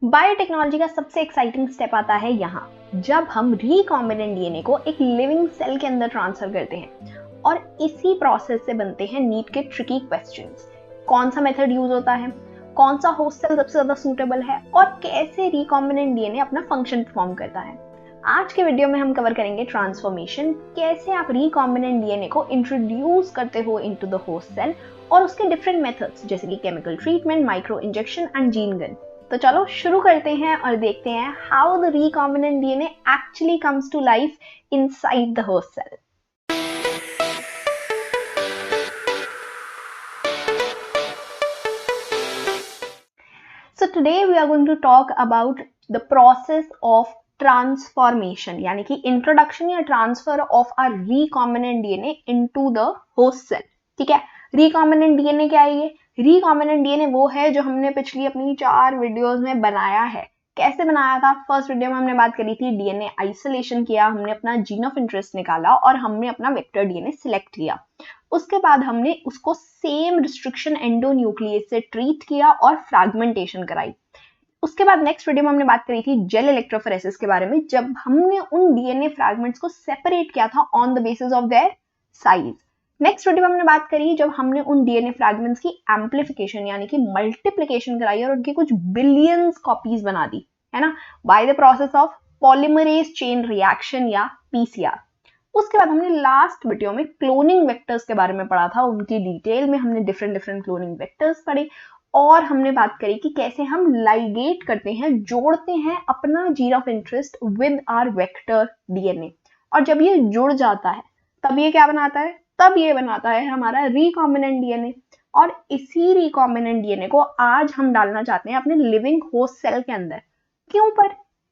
Biotechnology का सबसे exciting step आता है यहाँ, जब हम रिकॉम्बिनेंट डीएनए को एक लिविंग सेल के अंदर ट्रांसफर करते हैं और इसी प्रोसेस से बनते हैं नीट के ट्रिकी क्वेश्चंस। कौन सा मेथड यूज होता है, कौन सा होस्ट सेल सबसे ज्यादा सूटेबल है और कैसे रिकॉम्बिनेंट डीएनए अपना फंक्शन परफॉर्म करता है। आज के वीडियो में हम कवर करेंगे ट्रांसफॉर्मेशन, कैसे आप रिकॉम्बिनेंट डीएनए को इंट्रोड्यूस करते हो इनटू द होस्ट सेल और उसके डिफरेंट मेथड्स जैसे कि chemical treatment, micro injection and gene gun. तो चलो शुरू करते हैं और देखते हैं how the recombinant DNA actually comes to life inside the host cell. So today we are going to talk about the process of transformation, यानी कि इंट्रोडक्शन या transfer of our recombinant DNA into the host cell. ठीक है, recombinant DNA क्या है? ये recombinant DNA वो है जो हमने पिछली अपनी 4 वीडियोस में बनाया है। कैसे बनाया था? फर्स्ट वीडियो में हमने बात करी थी डीएनए आइसोलेशन किया, हमने अपना जीन ऑफ इंटरेस्ट निकाला और हमने अपना वेक्टर डीएनए सिलेक्ट किया। उसके बाद हमने उसको सेम रिस्ट्रिक्शन एंडोन्यूक्लियस से ट्रीट किया और फ्रैगमेंटेशन कराई। उसके बाद नेक्स्ट वीडियो में हमने बात करी थी जेल इलेक्ट्रोफोरेसिस के बारे में, जब हमने उन डीएनए फ्रैगमेंट्स को सेपरेट किया था on the basis of their size. Next video में हमने बात करी जब हमने उन डीएनए फ्रैगमेंट्स की एम्प्लीफिकेशन यानी कि मल्टीप्लिकेशन कराई और उनकी कुछ बिलियंस कॉपीज बना दी, है ना, by the process of polymerase chain reaction या पीसीआर। उसके बाद हमने लास्ट वीडियो में क्लोनिंग वेक्टर्स के बारे में पढ़ा था, उनकी डिटेल में हमने डिफरेंट क्लोनिंग वेक्टर्स पढ़े और हमने बात करी कि कैसे हम लाइगेट करते हैं, जोड़ते हैं अपना gene of interest with our vector DNA. और जब ये जुड़ जाता है तब ये क्या बनाता है? तब ये बनाता है हमारा रिकॉम्बिनेंट डीएनए। और इसी रिकॉम्बिनेंट डीएनए को आज हम डालना चाहते हैं अपने लिविंग होस्ट सेल के अंदर। क्यों पर?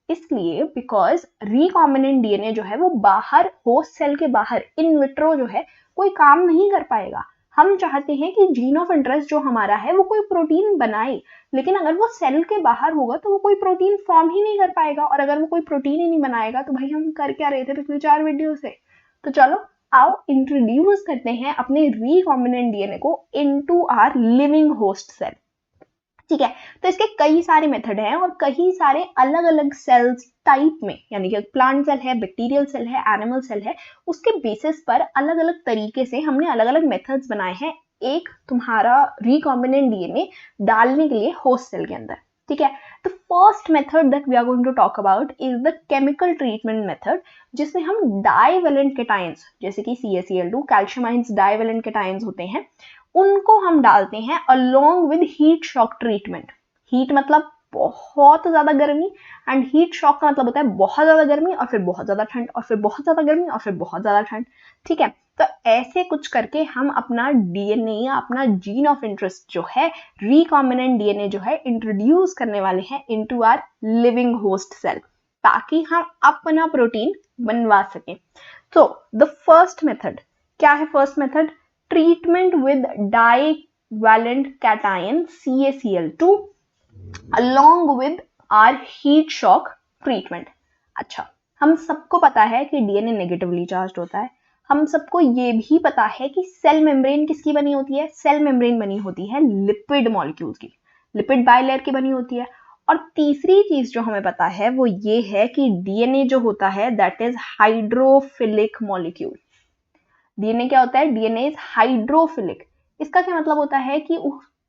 इसलिए बिकॉज रिकॉम्बिनेंट डीएनए जो है वो बाहर, होस्ट सेल के बाहर इन विट्रो जो है कोई काम नहीं कर पाएगा। हम चाहते हैं कि जीन ऑफ इंटरेस्ट जो हमारा है वो कोई प्रोटीन बनाए, लेकिन अगर वो सेल के बाहर होगा तो वो कोई प्रोटीन फॉर्म ही नहीं कर पाएगा। और अगर वो कोई प्रोटीन ही नहीं बनाएगा तो भाई हम कर क्या रहे थे पिछले 4 वीडियो से? तो चलो आओ इंट्रोड्यूस करते हैं अपने रिकॉम्बिनेंट डीएनए को into our living host cell. ठीक है, तो इसके कई सारे मेथड हैं और कई सारे अलग अलग सेल्स टाइप में, यानी कि प्लांट सेल है, बैक्टीरियल सेल है, एनिमल सेल है, उसके बेसिस पर अलग अलग तरीके से हमने अलग अलग मेथड्स बनाए हैं एक तुम्हारा रिकॉम्बिनेंट डीएनए डालने के लिए होस्ट सेल के अंदर। ठीक है, तो first method that we are going to talk about is the chemical treatment method, जिसमें हम डाइवेलेंट केटायंस जैसे कि CaCl2, calcium ions divalent cations होते हैं, उनको हम डालते हैं along with heat shock treatment. Heat मतलब बहुत ज्यादा गर्मी एंड हीट शॉक का मतलब होता है बहुत ज्यादा गर्मी और फिर बहुत ज्यादा ठंड और फिर बहुत ज्यादा गर्मी और फिर बहुत ज्यादा ठंड। ठीक है, तो ऐसे कुछ करके हम अपना डीएनए या अपना जीन ऑफ इंटरेस्ट जो है, रिकॉम्बिनेंट डीएनए जो है, इंट्रोड्यूस करने वाले हैं into our living host cell, ताकि हम अपना प्रोटीन बनवा सकें। तो द फर्स्ट मेथड क्या है? First method treatment with divalent cation CaCl2 along with our heat shock treatment। अच्छा, हम सबको पता है कि डीएनए नेगेटिवली चार्ज होता है। हम सबको ये भी पता है कि सेल मेम्ब्रेन किसकी बनी होती है? सेल मेम्ब्रेन बनी होती है लिपिड मॉलिक्यूल्स की, लिपिड बाइलेयर की बनी होती है। और तीसरी चीज जो हमें पता है वो ये है कि डीएनए जो होता है that is hydrophilic molecule. DNA क्या होता है? DNA is hydrophilic. इसका क्या मतलब होता है कि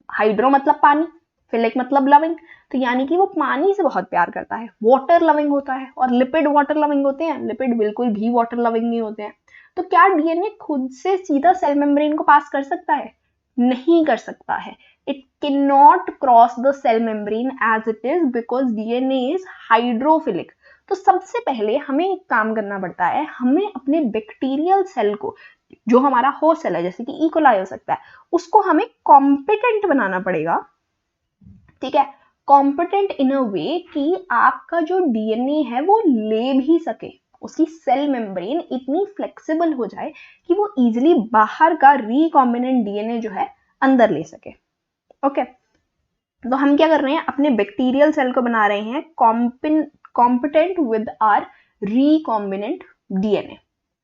हाइड्रो मतलब पानी, फिलिक मतलब लविंग, तो यानी कि वो पानी से बहुत प्यार करता है, वाटर लविंग होता है। और लिपिड वाटर लविंग होते हैं? लिपिड बिल्कुल भी वाटर लविंग नहीं होते हैं। तो क्या डीएनए खुद से सीधा सेल मेम्ब्रेन को पास कर सकता है? नहीं कर सकता है। It can not cross the cell membrane as it is because DNA is hydrophilic. तो सबसे पहले हमें एक काम करना पड़ता है, हमें अपने बैक्टीरियल सेल को, जो हमारा होस्ट सेल है जैसे कि इकोलाई हो सकता है, उसको हमें कॉम्पिटेंट बनाना पड़ेगा। ठीक है, कॉम्पिटेंट इन अ वे कि आपका जो डीएनए है वो ले भी सके, उसकी सेल मेम्ब्रेन इतनी फ्लेक्सिबल हो जाए कि वो इजीली बाहर का रिकॉम्बिनेंट डीएनए जो है अंदर ले सके। ओके, तो हम क्या कर रहे हैं? अपने बैक्टीरियल सेल को बना रहे हैं competent with our recombinant DNA.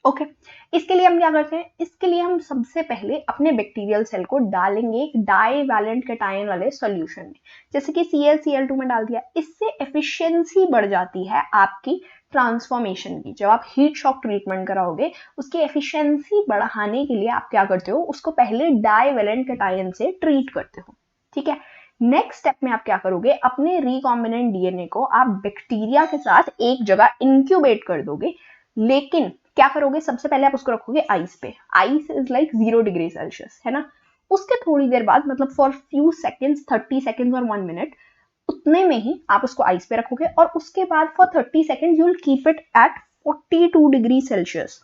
Okay इसके लिए हम क्या करते हैं, इसके लिए हम सबसे पहले अपने बैक्टीरियल सेल को डालेंगे एक डाईवैलेंट कैटायन वाले सॉल्यूशन में, जैसे कि ClCl2 में डाल दिया। इससे एफिशिएंसी बढ़ जाती है आपकी ट्रांसफॉर्मेशन की। जब आप हीट शॉक ट्रीटमेंट कराओगे, उसकी एफिशिएंसी बढ़ाने के लिए आप क्या करते हो, उसको पहले डाईवैलेंट कैटायन से ट्रीट करते हो। ठीक है, नेक्स्ट स्टेप में आप क्या करोगे, अपने रिकॉम्बिनेंट डीएनए को आप बैक्टीरिया के साथ एक जगह इंक्यूबेट कर दोगे। लेकिन क्या करोगे, सबसे पहले आप उसको रखोगे आइस पे। Ice is like 0 degree Celsius, है ना। उसके थोड़ी देर बाद, मतलब फॉर फ्यू सेकेंड्स, 30 सेकेंड्स और 1 मिनट, उतने में ही आप उसको आइस पे रखोगे। और उसके बाद for 30 seconds you will keep it at 42 degree Celsius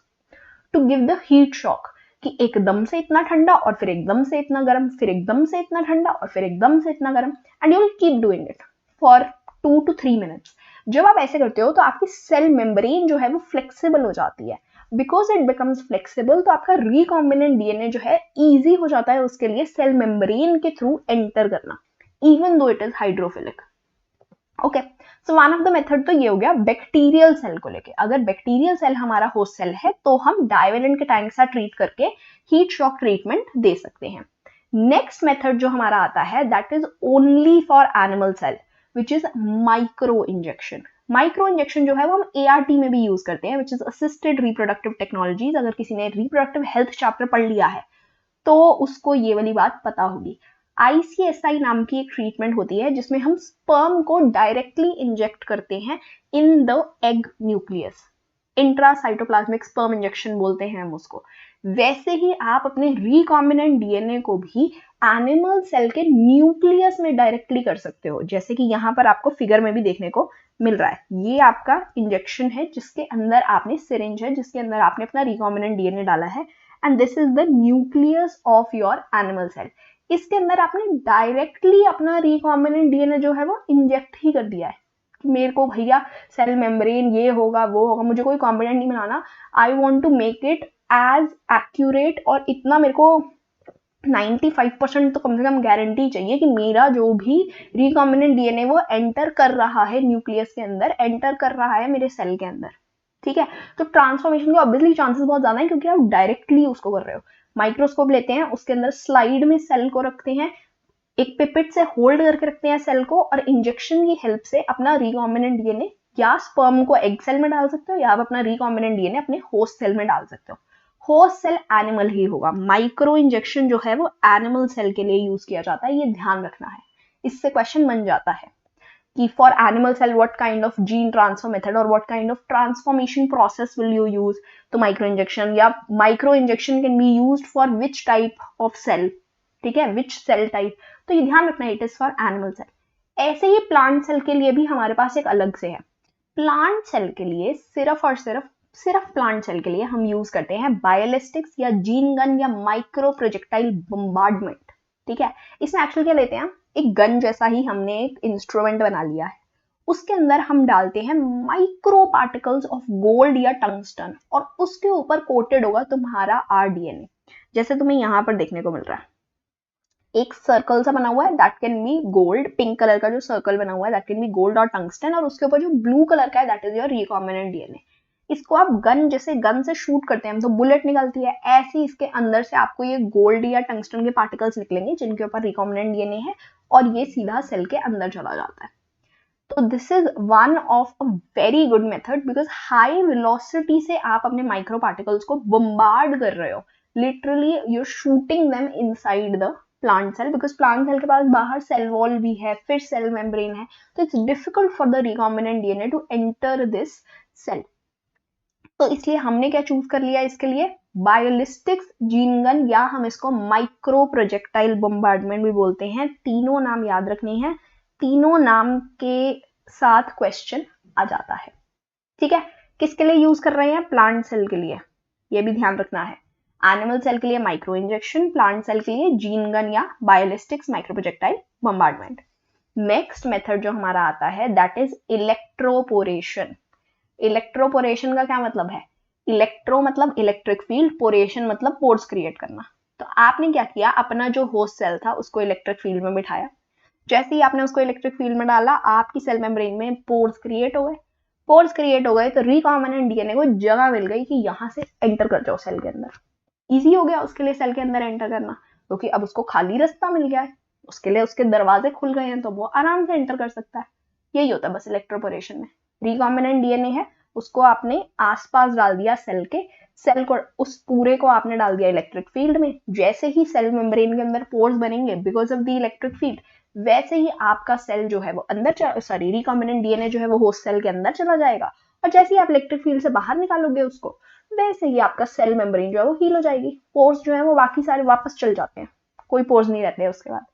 to give the heat shock, कि एकदम से इतना ठंडा और फिर एकदम से इतना गर्म, फिर एकदम से इतना ठंडा और फिर एकदम से इतना गर्म, and you will keep doing it for 2 to 3 minutes. जब आप ऐसे करते हो तो आपकी सेल मेम्ब्रेन जो है वो फ्लेक्सिबल हो जाती है। बिकॉज इट बिकम्स फ्लेक्सिबल, तो आपका रिकॉम्बिनेंट डीएनए जो है इजी हो जाता है उसके लिए सेल मेम्ब्रेन के थ्रू एंटर करना, even though it is hydrophilic. Okay, so one of the method तो ये हो गया बैक्टीरियल सेल को लेके। अगर बैक्टीरियल सेल हमारा होस्ट सेल है तो हम डाईवैलेंट कैटायन के साथ ट्रीट करके हीट शॉक ट्रीटमेंट दे सकते हैं। नेक्स्ट मेथड जो हमारा आता है that is only for animal cell, which is micro injection. Micro injection जो है वो हम ART में भी यूज करते हैं, which is assisted reproductive technologies. अगर किसी ने रिप्रोडक्टिव हेल्थ चैप्टर पढ़ लिया है तो उसको ये वाली बात पता होगी। ICSI नाम की एक ट्रीटमेंट होती है जिसमें हम स्पर्म को डायरेक्टली इंजेक्ट करते हैं in the egg nucleus. Intracytoplasmic sperm injection बोलते हैं हम उसको। वैसे ही आप अपने रिकॉम्बिनेंट डीएनए को भी एनिमल सेल के न्यूक्लियस में डायरेक्टली कर सकते हो, जैसे कि यहाँ पर आपको फिगर में भी देखने को मिल रहा है। ये आपका इंजेक्शन है जिसके अंदर आपने, सिरिंज है जिसके अंदर आपने अपना रिकॉम्बिनेंट डीएनए डाला है, and this is the nucleus of your animal cell. इसके अंदर आपने डायरेक्टली अपना रिकॉम्बिनेंट डीएनए जो है वो इंजेक्ट ही कर दिया है कि मेरे को भैया सेल मेम्ब्रेन ये होगा वो होगा, मुझे कोई कॉम्बिनेंट नहीं बनाना, I want to make it as accurate, और इतना मेरे को 95% तो कम से कम गारंटी चाहिए कि मेरा जो भी रिकॉम्बिनेंट डीएनए वो एंटर कर रहा है न्यूक्लियस के अंदर, एंटर कर रहा है मेरे सेल के अंदर। ठीक है, तो ट्रांसफॉर्मेशन के ऑब्वियसली चांसेस बहुत ज्यादा है क्योंकि आप डायरेक्टली उसको कर रहे हो। माइक्रोस्कोप लेते हैं, उसके अंदर स्लाइड में सेल को रखते हैं, एक पिपेट से होल्ड करके रखते हैं सेल को, और इंजेक्शन की हेल्प से अपना रिकॉम्बिनेंट डीएनए या स्पर्म को एग सेल में डाल सकते हो, या आप अपना रिकॉम्बिनेंट डीएनए अपने होस्ट सेल में डाल सकते हो। होस्ट सेल एनिमल ही होगा। माइक्रो इंजेक्शन जो है वो एनिमल सेल के लिए यूज किया जाता है, ये ध्यान रखना है। इससे क्वेश्चन बन जाता है कि for animal cell what kind of gene transfer method और what kind of transformation process will you use. तो माइक्रो इंजेक्शन या micro injection can be used for which type of cell, ठीक है, विच सेल टाइप, तो ये ध्यान रखना, it is for animal cell. ऐसे ही प्लांट सेल के लिए भी हमारे पास एक अलग से है। प्लांट सेल के लिए सिर्फ और सिर्फ प्लांट सेल के लिए हम यूज करते हैं बायोलिस्टिक्स या जीन गन या माइक्रो प्रोजेक्टाइल बम्बार्डमेंट। ठीक है, इसमें एक्चुअली क्या लेते हैं, एक गन जैसा ही हमने एक इंस्ट्रूमेंट बना लिया है, उसके अंदर हम डालते हैं माइक्रो पार्टिकल्स ऑफ गोल्ड या टंगस्टन, और उसके ऊपर कोटेड होगा तुम्हारा RDNA, जैसे तुम्हें यहाँ पर देखने को मिल रहा है। एक सर्कल सा बना हुआ है, that can be gold, pink colour का जो सर्कल बना हुआ है दैट कैन बी गोल्ड और टंगस्टन, और उसके ऊपर जो ब्लू कलर का है that is your recombinant DNA. इसको आप गन, जैसे गन से शूट करते हैं हम तो बुलेट निकलती है, ऐसे ही इसके अंदर से आपको ये गोल्ड या टंगस्टन के पार्टिकल्स निकलेंगे जिनके ऊपर रिकॉम्बिनेंट डीएनए है, और ये सीधा सेल के अंदर चला जाता है। तो this is one of a very good method, because high velocity से आप अपने माइक्रो पार्टिकल्स को बम्बार्ड कर रहे हो, literally you are shooting them inside the plant cell, because plant cell के पास बाहर सेल वॉल भी है, फिर सेल मेम्ब्रेन है, तो it's difficult for the recombinant DNA to enter this cell. तो इसलिए हमने क्या चूज कर लिया इसके लिए, बायोलिस्टिक्स, जीन गन, या हम इसको माइक्रो प्रोजेक्टाइल बम्बार्डमेंट भी बोलते हैं। तीनों नाम याद रखने हैं, तीनों नाम के साथ क्वेश्चन आ जाता है। ठीक है, किसके लिए यूज कर रहे हैं, प्लांट सेल के लिए, ये भी ध्यान रखना है। एनिमल सेल के लिए माइक्रो इंजेक्शन, प्लांट सेल के लिए जीन गन या बायोलिस्टिक्स micro projectile bombardment. Next method जो हमारा आता है दैट इज इलेक्ट्रोपोरेशन। इलेक्ट्रोपोरेशन का क्या मतलब है, इलेक्ट्रो मतलब इलेक्ट्रिक फील्ड, पोरेशन मतलब पोर्स क्रिएट करना। तो आपने क्या किया, अपना जो होस्ट सेल था उसको इलेक्ट्रिक फील्ड में बिठाया, जैसे ही आपने उसको इलेक्ट्रिक फील्ड में डाला आपकी सेल मेम्ब्रेन में पोर्स क्रिएट हो गए, पोर्स क्रिएट हो गए तो रिकॉम्बिनेंट डीएनए को जगह मिल गई कि यहाँ से एंटर कर जाओ सेल के अंदर। इजी हो गया उसके लिए सेल के अंदर एंटर करना, क्योंकि अब उसको खाली रास्ता मिल गया है, उसके लिए उसके दरवाजे खुल गए हैं, तो वो आराम से एंटर कर सकता है। यही होता है बस इलेक्ट्रोपोरेशन में। रिकॉम्बिनेंट डीएनए है, उसको आपने आसपास डाल दिया सेल के, सेल को उस पूरे को आपने डाल दिया इलेक्ट्रिक फील्ड में। जैसे ही सेल मेम्ब्रेन के अंदर पोर्स बनेंगे because of the electric field, वैसे ही आपका सेल जो है वो अंदर सॉरी रिकॉम्बिनेंट डीएनए जो है वो होस्ट सेल के अंदर चला जाएगा, और जैसे ही आप इलेक्ट्रिक फील्ड से बाहर निकालोगे उसको, वैसे ही आपका सेल मेम्ब्रेन जो है वो हील हो जाएगी। पोर्स जो है वो बाकी सारे वापस चल जाते हैं, कोई पोर्स नहीं रहते हैं उसके बाद।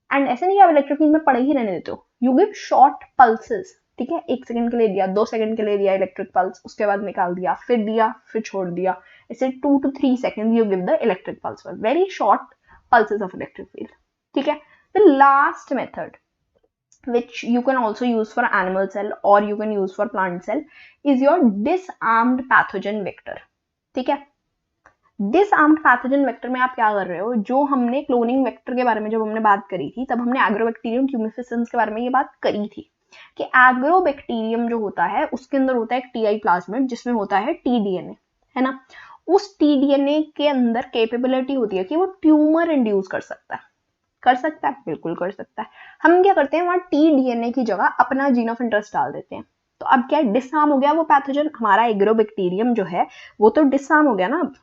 एंड ऐसे नहीं आप इलेक्ट्रिक फील्ड में पड़े ही रहने देते हो, यू गिव शॉर्ट पल्सेस, ठीक है, 1 सेकंड के लिए दिया, 2 सेकंड के लिए दिया इलेक्ट्रिक पल्स, उसके बाद निकाल दिया, फिर छोड़ दिया, ऐसे 2 to 3 seconds you give the electric pulse for very short pulses of electric field, ठीक है। The last method which you can also use for animal cell or you can use for plant cell is your disarmed pathogen vector, ठीक है। Disarmed pathogen vector में आप क्या कर रहे हो, जो हमने क्लोनिंग वेक्टर के बारे में जब हमने बात करी थी, तब हमने एग्रोबैक्टीरियम ट्यूमिफिसेंस के बारे में ये बात करी थी कि एग्रोबैक्टीरियम जो होता है उसके अंदर होता है एक टीआई प्लाज्मिड जिसमें होता है टीडीएनए, है ना। उस टीडीएनए के अंदर कैपेबिलिटी होती है कि वो ट्यूमर इंड्यूस कर सकता है, बिल्कुल कर सकता है। हम क्या करते हैं, वहां टीडीएनए की जगह अपना जीन ऑफ इंटरेस्ट डाल देते हैं, तो अब क्या डिसआर्म हो गया वो पैथोजन, हमारा एग्रोबैक्टीरियम जो है वो तो डिसआर्म हो गया ना। अब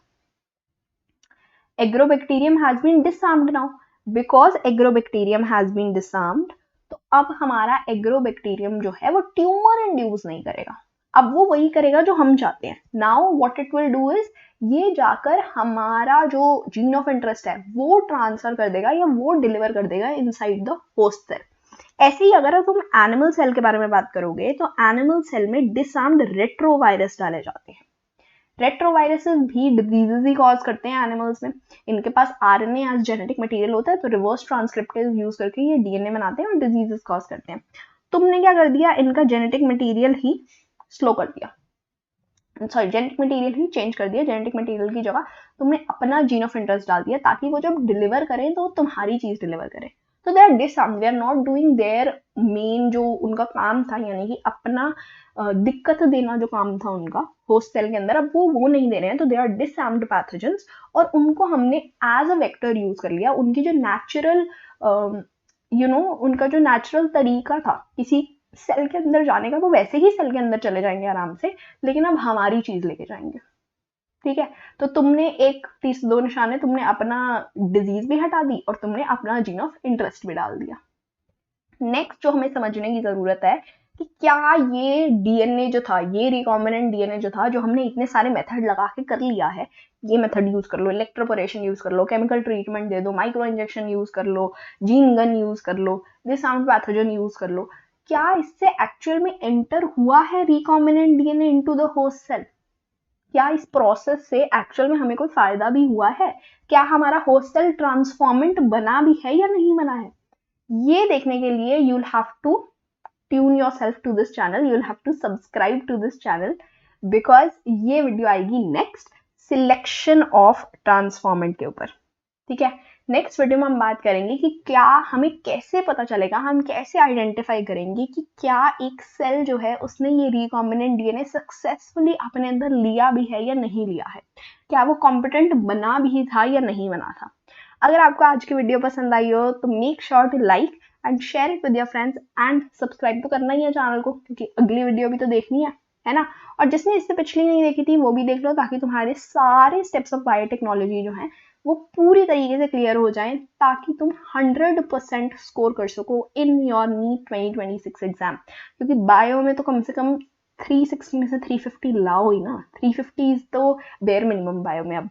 agrobacterium has been disarmed now, because agrobacterium has been disarmed, तो अब हमारा एग्रोबैक्टीरियम जो है वो ट्यूमर इंड्यूस नहीं करेगा, अब वो वही करेगा जो हम चाहते हैं। Now what it will do is, ये जाकर हमारा जो जीन ऑफ इंटरेस्ट है वो ट्रांसफर कर देगा या वो डिलीवर कर देगा इनसाइड द होस्ट सेल। ऐसे ही अगर तुम एनिमल सेल के बारे में बात करोगे तो एनिमल सेल में डिसआर्म्ड रेट्रोवायरस डाले जाते हैं। रेट्रोवायरसेस भी डिजीजेस ही कॉज करते हैं एनिमल्स में, इनके पास आरएनए एज जेनेटिक मटेरियल होता है, तो रिवर्स ट्रांसक्रिप्टेज यूज करके ये डीएनए बनाते हैं और डिजीजेस कॉज करते हैं। तुमने क्या कर दिया, इनका जेनेटिक मटेरियल ही स्लो कर दिया, सॉरी जेनेटिक मटेरियल ही चेंज कर दिया, जेनेटिक मटेरियल की जगह तुमने अपना जीन ऑफ इंटरेस्ट डाल दिया ताकि वो जब डिलीवर करें तो तुम्हारी चीज डिलीवर करें। तो they are disarmed, they are not doing their main जो उनका काम था, यानी कि अपना दिक्कत देना जो काम था उनका होस्ट सेल के अंदर, अब वो नहीं दे रहे हैं, तो दे आर डिसआर्म्ड पैथोजेंस। और उनको हमने एज अ वेक्टर यूज कर लिया, उनकी जो नेचुरल उनका जो नेचुरल तरीका था किसी सेल के अंदर जाने का, वो वैसे ही सेल के अंदर चले जाएंगे आराम से, लेकिन अब हमारी चीज लेके जाएंगे, ठीक है। तो तुमने एक 32 निशाने, तुमने अपना डिजीज भी हटा दी और तुमने अपना जीन ऑफ इंटरेस्ट भी डाल दिया। नेक्स्ट जो हमें समझने की जरूरत है कि क्या ये डीएनए जो था, ये रिकॉम्बिनेंट डीएनए जो था, जो हमने इतने सारे मेथड लगा के कर लिया है, ये मेथड यूज कर लो, इलेक्ट्रोपोरेशन यूज कर लो, केमिकल ट्रीटमेंट दे दो, माइक्रो इंजेक्शन यूज कर लो, जीन गन यूज कर लो, डिसआर्म्ड पैथोजन यूज कर लो, क्या इससे एक्चुअल में एंटर हुआ है recombinant DNA into the host cell? क्या इस प्रोसेस से एक्चुअल में हमें कोई फायदा भी हुआ है? क्या हमारा होस्ट सेल ट्रांसफॉर्मेंट बना भी है या नहीं बना है? ये देखने के लिए you'll have to tune yourself to this channel, you'll have to subscribe to this channel, because ये वीडियो आएगी नेक्स्ट सिलेक्शन ऑफ ट्रांसफॉर्मेंट के ऊपर, ठीक है। नेक्स्ट वीडियो में हम बात करेंगे कि क्या हमें कैसे पता चलेगा, हम कैसे आइडेंटिफाई करेंगे कि क्या एक सेल जो है उसने ये रिकॉम्बिनेंट डीएनए सक्सेसफुली अपने अंदर लिया भी है या नहीं लिया है, क्या वो कॉम्पिटेंट बना भी था या नहीं बना था। अगर आपको आज की वीडियो पसंद आई हो तो make sure to like and share it with your friends and subscribe तो करना ही है चैनल को, क्योंकि अगली वीडियो भी तो देखनी है ना। और जिसने इससे पिछली नहीं देखी थी वो भी देख लो, ताकि तुम्हारे सारे स्टेप्स ऑफ बायोटेक्नोलॉजी जो हैं वो पूरी तरीके से क्लियर हो जाएं, ताकि तुम 100% स्कोर कर सको इन योर नीट 2026 एग्जाम। क्योंकि बायो में तो कम से कम 360 में से 350 लाओ ही ना, 350 इज तो बेयर मिनिमम बायो में अब,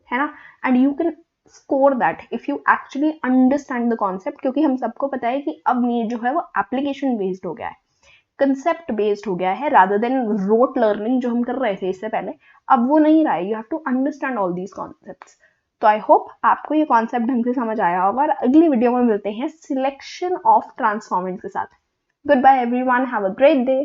है ना। And you can score that if you actually understand the concept, क्योंकि हम सबको पता है कि अब नीट जो है वो एप्लीकेशन बेस्ड हो गया है, कंसेप्ट बेस्ड हो गया है, रादर देन रोट लर्निंग जो हम कर रहे थे इससे पहले, अब वो नहीं रहा है। You have to understand all these concepts. तो आई होप आपको ये कॉन्सेप्ट ढंग से समझ आया होगा, और अगली वीडियो में मिलते हैं सिलेक्शन ऑफ ट्रांसफॉर्मेंट के साथ। Good bye everyone, have a great day.